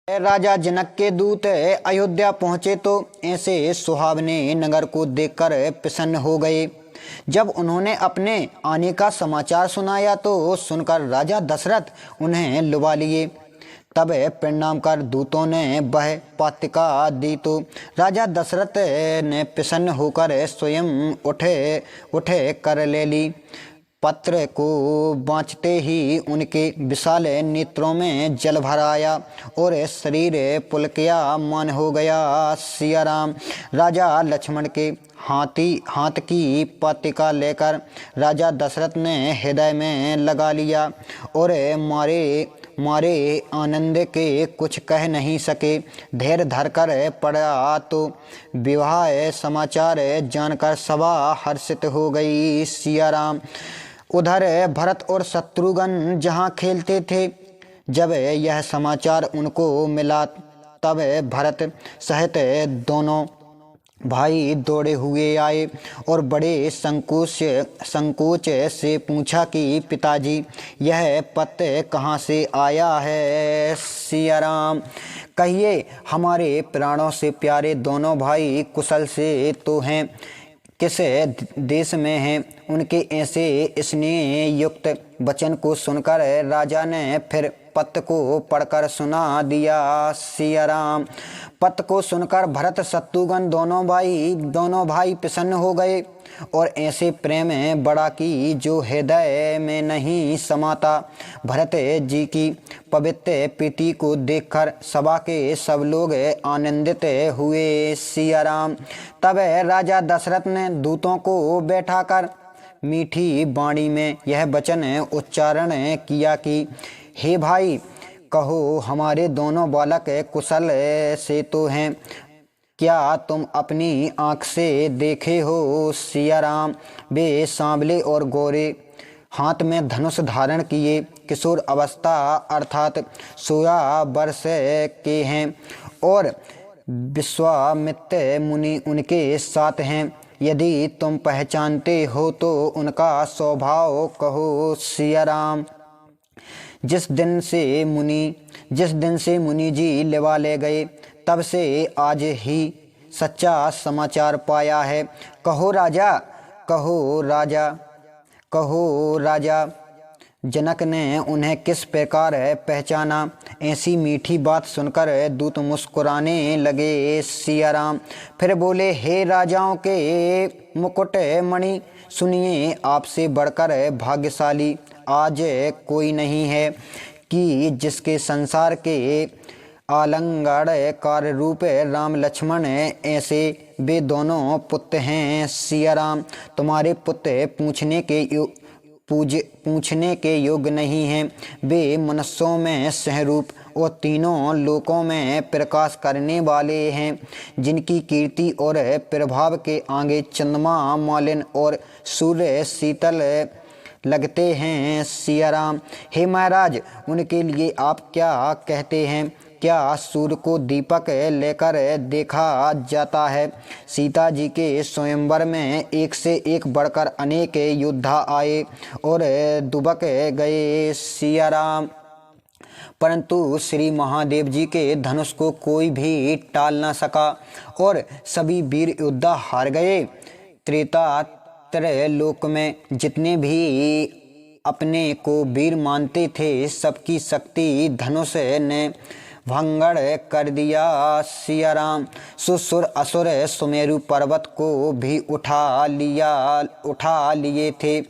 राजा जनक के दूत अयोध्या पहुंचे तो ऐसे सुहावने नगर को देखकर प्रसन्न हो गए। जब उन्होंने अपने आने का समाचार सुनाया तो सुनकर राजा दशरथ उन्हें लुभा लिए। तब प्रणाम कर दूतों ने वह पातिका दी तो राजा दशरथ ने प्रसन्न होकर स्वयं उठे कर ले ली। पत्र को बाँचते ही उनके विशाल नेत्रों में जल भर आया और शरीर पुलकियामान हो गया। सिया राम। राजा लक्ष्मण के हाथ की पातिका लेकर राजा दशरथ ने हृदय में लगा लिया और मारे आनंद के कुछ कह नहीं सके। धैर्य धरकर पड़ा तो विवाह समाचार जानकर सभा हर्षित हो गई। सिया राम। उधर भरत और शत्रुघ्न जहाँ खेलते थे, जब यह समाचार उनको मिला तब भरत सहित दोनों भाई दौड़े हुए आए और बड़े संकोच से पूछा कि पिताजी, यह पत्र कहाँ से आया है? सिया राम। कहिए, हमारे प्राणों से प्यारे दोनों भाई कुशल से तो हैं, किस देश में हैं? उनके ऐसे स्नेह युक्त वचन को सुनकर राजा ने फिर पत्र को पढ़कर सुना दिया। सिया राम। पत्र को सुनकर भरत शत्रुघ्न दोनों भाई प्रसन्न हो गए और ऐसे प्रेम बड़ा कि जो हृदय में नहीं समाता। भरत जी की पवित्र प्रीति को देखकर सभा के सब लोग आनंदित हुए। सिया राम। तब राजा दशरथ ने दूतों को बैठाकर मीठी वाणी में यह वचन उच्चारण किया कि हे भाई, कहो, हमारे दोनों बालक कुशल से तो हैं, क्या तुम अपनी आँख से देखे हो? सिया राम। वे सांवले और गोरे, हाथ में धनुष धारण किए, किशोर अवस्था अर्थात 16 वर्ष के हैं और विश्वामित्र मुनि उनके साथ हैं। यदि तुम पहचानते हो तो उनका स्वभाव कहो। सिया राम। जिस दिन से मुनि जी लेवा ले गए, तब से आज ही सच्चा समाचार पाया है। कहो राजा, कहो राजा, कहो राजा। जनक ने उन्हें किस प्रकार पहचाना? ऐसी मीठी बात सुनकर दूत मुस्कुराने लगे। सिया राम। फिर बोले, हे राजाओं के मुकुट मणि, सुनिए, आपसे बढ़कर भाग्यशाली आज कोई नहीं है कि जिसके संसार के आलंगड़ कार्य रूप राम लक्ष्मण ऐसे वे दोनों पुत्र हैं। सिया राम। तुम्हारे पुत्र पूछने के योग्य नहीं हैं। वे मनुष्यों में सहरूप और तीनों लोकों में प्रकाश करने वाले हैं, जिनकी कीर्ति और प्रभाव के आगे चंद्रमा मालिन और सूर्य शीतल लगते हैं। सिया राम। हे महाराज, उनके लिए आप क्या कहते हैं? क्या सूर्य को दीपक लेकर देखा जाता है? सीता जी के स्वयंवर में एक से एक बढ़कर अनेक योद्धा आए और दुबक गए। सिया राम। परंतु श्री महादेव जी के धनुष को कोई भी टाल न सका और सभी वीर योद्धा हार गए। त्रेता लोक में जितने भी अपने को वीर मानते थे, सबकी शक्ति धनुष ने भंगड़ कर दिया। सिया राम। सुसुर असुर सुमेरु पर्वत को भी उठा लिए थे,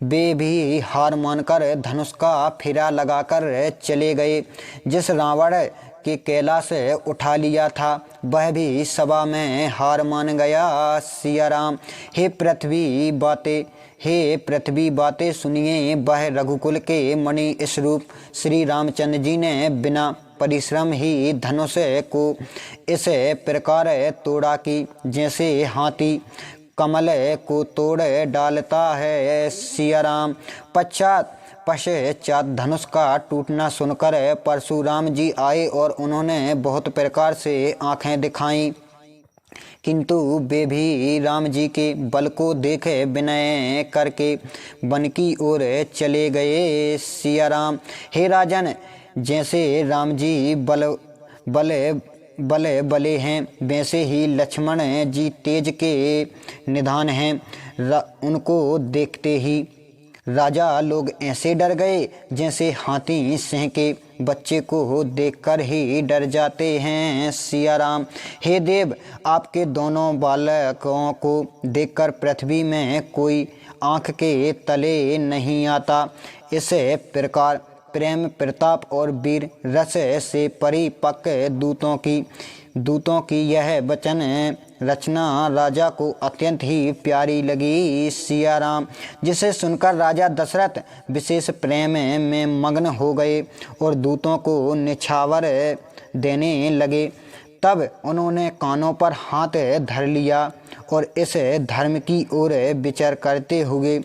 वे भी हार मानकर धनुष का फेरा लगाकर चले गए। जिस रावण के कैलाश उठा लिया था, वह भी सभा में हार मान गया। सिया राम। हे पृथ्वी बातें सुनिए, वह रघुकुल के मणि स्वरूप श्री रामचंद्र जी ने बिना परिश्रम ही धनुष को इस प्रकार तोड़ा कि जैसे हाथी कमल को तोड़ डालता है। सिया राम। पश्चात धनुष का टूटना सुनकर परशुराम जी आए और उन्होंने बहुत प्रकार से आंखें दिखाईं, किंतु वे भी राम जी के बल को देखे विनय करके वन की ओर चले गए। सिया राम। हे राजन, जैसे राम जी बले बले बले हैं, वैसे ही लक्ष्मण जी तेज के निधान हैं। उनको देखते ही राजा लोग ऐसे डर गए जैसे हाथी सिंह के बच्चे को देखकर ही डर जाते हैं। सिया राम। हे देव, आपके दोनों बालकों को देखकर पृथ्वी में कोई आँख के तले नहीं आता। इस प्रकार प्रेम, प्रताप और वीर रस से परिपक्व दूतों की यह वचन रचना राजा को अत्यंत ही प्यारी लगी। सिया राम। जिसे सुनकर राजा दशरथ विशेष प्रेम में मग्न हो गए और दूतों को निछावर देने लगे। तब उन्होंने कानों पर हाथ धर लिया और इस धर्म की ओर विचार करते हुए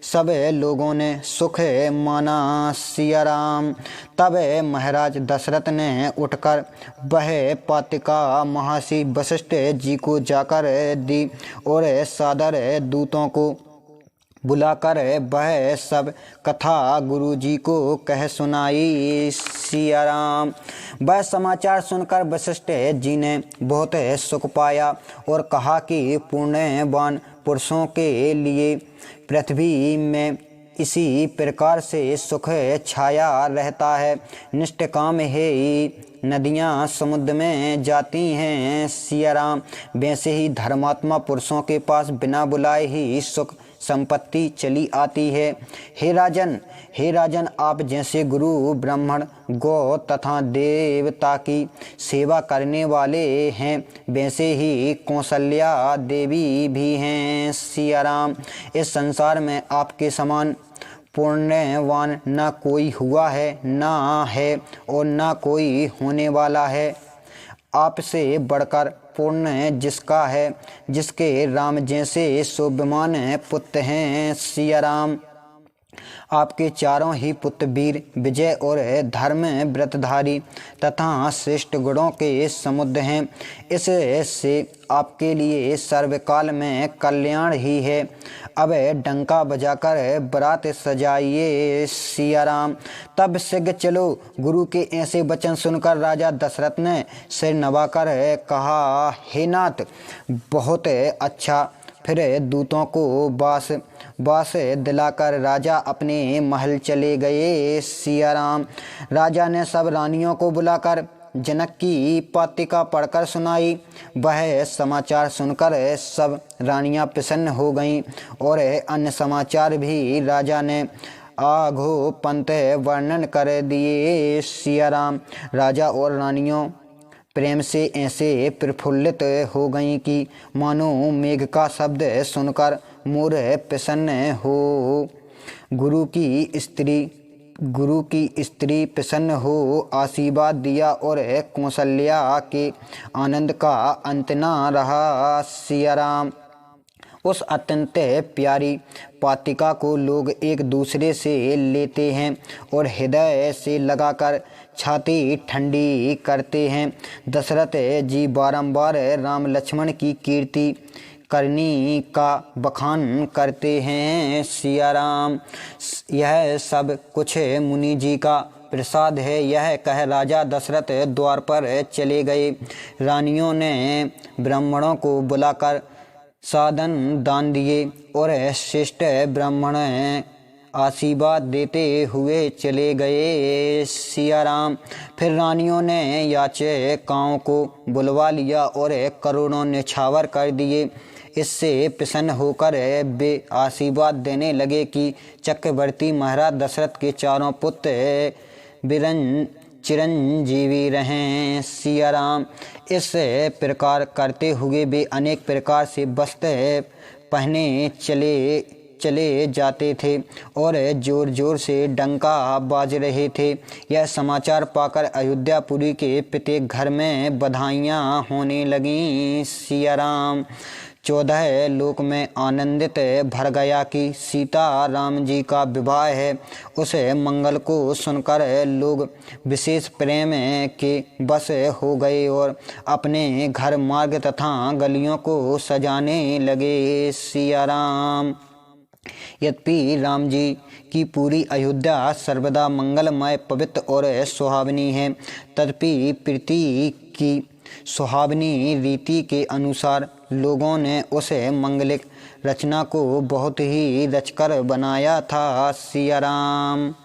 सब लोगों ने सुख माना। सिया राम। तब महाराज दशरथ ने उठकर वह पातिका महर्षि वशिष्ठ जी को जाकर दी और सादर दूतों को बुलाकर वह सब कथा गुरु जी को कह सुनाई। सिया राम। वह समाचार सुनकर वशिष्ठ जी ने बहुत सुख पाया और कहा कि पुण्यवान पुरुषों के लिए पृथ्वी में इसी प्रकार से सुख छाया रहता है। निष्काम है नदियाँ समुद्र में जाती हैं। सिया राम। वैसे ही धर्मात्मा पुरुषों के पास बिना बुलाए ही सुख संपत्ति चली आती है। हे राजन, आप जैसे गुरु ब्राह्मण गौ तथा देवता की सेवा करने वाले हैं, वैसे ही कौशल्या देवी भी हैं। सिया राम। इस संसार में आपके समान पुण्यवान न कोई हुआ है, ना है और ना कोई होने वाला है। आपसे बढ़कर पुण्य जिसका है, जिसके राम जैसे शोभमान पुत्र हैं। सिया राम। आपके चारों ही पुत्र वीर, विजय और धर्म व्रतधारी तथा श्रेष्ठ गुणों के समुद्र हैं। इससे आपके लिए सर्वकाल में कल्याण ही है। अब डंका बजाकर बारात सजाइए। सिया राम। तब शीघ्र चलो। गुरु के ऐसे वचन सुनकर राजा दशरथ ने सिर नवाकर कहा, हे नाथ, बहुत अच्छा। फिर दूतों को बास दिलाकर राजा अपने महल चले गए। सिया राम। राजा ने सब रानियों को बुलाकर जनक की पातिका पढ़कर सुनाई। वह समाचार सुनकर सब रानियां प्रसन्न हो गईं और अन्य समाचार भी राजा ने आघो पंत वर्णन कर दिए। सिया राम। राजा और रानियों प्रेम से ऐसे प्रफुल्लित हो गईं कि मानो मेघ का शब्द सुनकर मोर प्रसन्न हो। गुरु की स्त्री प्रसन्न हो आशीर्वाद दिया और कौशल्या के आनंद का अंत न रहा। सिया राम। उस अत्यंत प्यारी पातिका को लोग एक दूसरे से लेते हैं और हृदय से लगाकर छाती ठंडी करते हैं। दशरथ जी बारंबार राम लक्ष्मण की कीर्ति करनी का बखान करते हैं। सिया राम। यह सब कुछ मुनि जी का प्रसाद है। यह कह राजा दशरथ द्वार पर चले गए। रानियों ने ब्राह्मणों को बुलाकर साधन दान दिए और श्रेष्ठ ब्राह्मण आशीर्वाद देते हुए चले गए। सिया राम। फिर रानियों ने याचकाओं को बुलवा लिया और करोड़ों निछावर कर दिए। इससे प्रसन्न होकर वे आशीर्वाद देने लगे कि चक्रवर्ती महाराज दशरथ के चारों पुत्र चिरंजीवी रहें। सिया राम। इस प्रकार करते हुए वे अनेक प्रकार से वस्त्र पहने चले जाते थे और जोर जोर से डंका बाज रहे थे। यह समाचार पाकर अयोध्यापुरी के प्रत्येक घर में बधाइयाँ होने लगीं। सिया राम। 14 लोक में आनंदित भर गया कि सीता राम जी का विवाह है। उस मंगल को सुनकर लोग विशेष प्रेम के बस हो गए और अपने घर मार्ग तथा गलियों को सजाने लगे। सिया राम। यद्यपि राम जी की पूरी अयोध्या सर्वदा मंगलमय, पवित्र और सुहावनी है, तथापि प्रीति की सुहावनी रीति के अनुसार लोगों ने उस मंगलिक रचना को बहुत ही रचकर बनाया था। सिया राम।